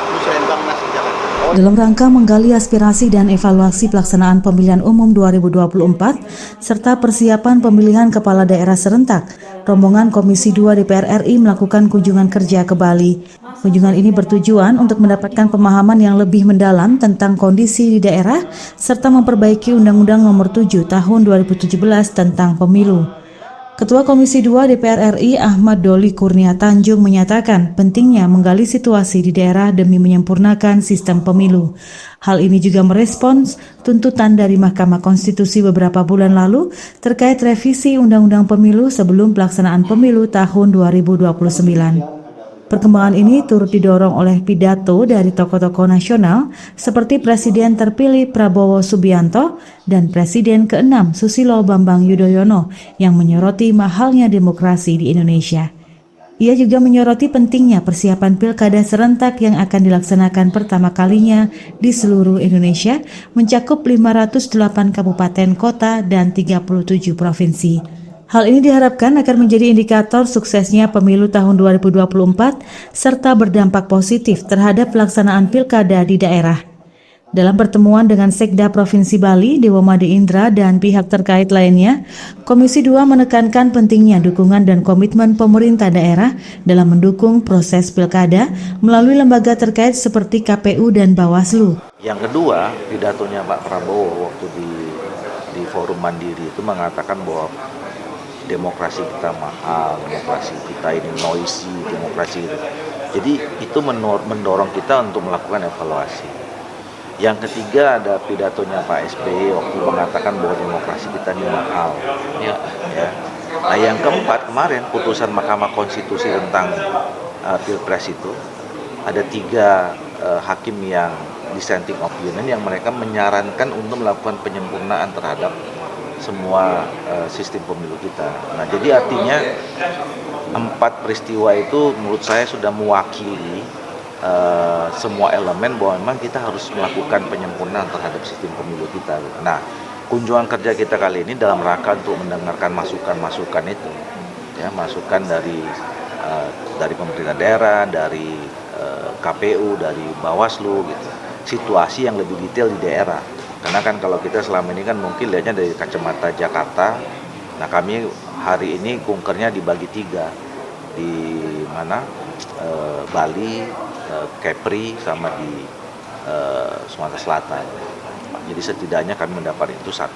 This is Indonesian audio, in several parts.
Musrembang Nasik Jakarta. Dalam rangka menggali aspirasi dan evaluasi pelaksanaan pemilihan umum 2024 serta persiapan pemilihan kepala daerah serentak, rombongan Komisi 2 DPR RI melakukan kunjungan kerja ke Bali. Kunjungan ini bertujuan untuk mendapatkan pemahaman yang lebih mendalam tentang kondisi di daerah serta memperbaiki Undang-Undang Nomor 7 Tahun 2017 tentang Pemilu. Ketua Komisi 2 DPR RI Ahmad Doli Kurnia Tanjung menyatakan pentingnya menggali situasi di daerah demi menyempurnakan sistem pemilu. Hal ini juga merespons tuntutan dari Mahkamah Konstitusi beberapa bulan lalu terkait revisi Undang-Undang Pemilu sebelum pelaksanaan pemilu tahun 2029. Perkembangan ini turut didorong oleh pidato dari tokoh-tokoh nasional seperti Presiden terpilih Prabowo Subianto dan Presiden ke-6 Susilo Bambang Yudhoyono yang menyoroti mahalnya demokrasi di Indonesia. Ia juga menyoroti pentingnya persiapan pilkada serentak yang akan dilaksanakan pertama kalinya di seluruh Indonesia, mencakup 508 kabupaten kota dan 37 provinsi. Hal ini diharapkan akan menjadi indikator suksesnya pemilu tahun 2024 serta berdampak positif terhadap pelaksanaan pilkada di daerah. Dalam pertemuan dengan Sekda Provinsi Bali, Dewa Made Indra, dan pihak terkait lainnya, Komisi 2 menekankan pentingnya dukungan dan komitmen pemerintah daerah dalam mendukung proses pilkada melalui lembaga terkait seperti KPU dan Bawaslu. Yang kedua, pidatonya Pak Prabowo waktu di Forum Mandiri itu mengatakan bahwa demokrasi kita mahal, demokrasi kita ini noisy, demokrasi itu. Jadi itu mendorong kita untuk melakukan evaluasi. Yang ketiga ada pidatonya Pak SBY waktu mengatakan bahwa demokrasi kita ini mahal. Ya. Nah yang keempat kemarin putusan Mahkamah Konstitusi tentang Pilpres itu ada 3 hakim yang dissenting opinion yang mereka menyarankan untuk melakukan penyempurnaan terhadap semua sistem pemilu kita. Nah, jadi artinya 4 peristiwa itu menurut saya sudah mewakili semua elemen bahwa memang kita harus melakukan penyempurnaan terhadap sistem pemilu kita. Nah, kunjungan kerja kita kali ini dalam rangka untuk mendengarkan masukan-masukan itu, ya, masukan dari pemerintah daerah, dari KPU, dari Bawaslu, gitu. Situasi yang lebih detail di daerah. Karena kan kalau kita selama ini kan mungkin lihatnya dari kacamata Jakarta. Nah kami hari ini kunkernya dibagi 3 di mana Bali, Kepri sama di Sumatera Selatan. Jadi setidaknya kami mendapat itu 1.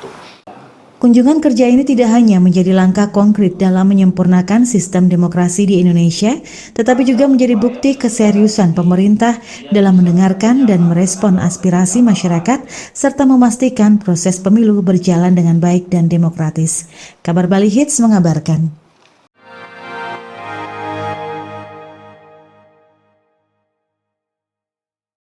Kunjungan kerja ini tidak hanya menjadi langkah konkret dalam menyempurnakan sistem demokrasi di Indonesia, tetapi juga menjadi bukti keseriusan pemerintah dalam mendengarkan dan merespon aspirasi masyarakat, serta memastikan proses pemilu berjalan dengan baik dan demokratis. Kabar Bali Hits mengabarkan.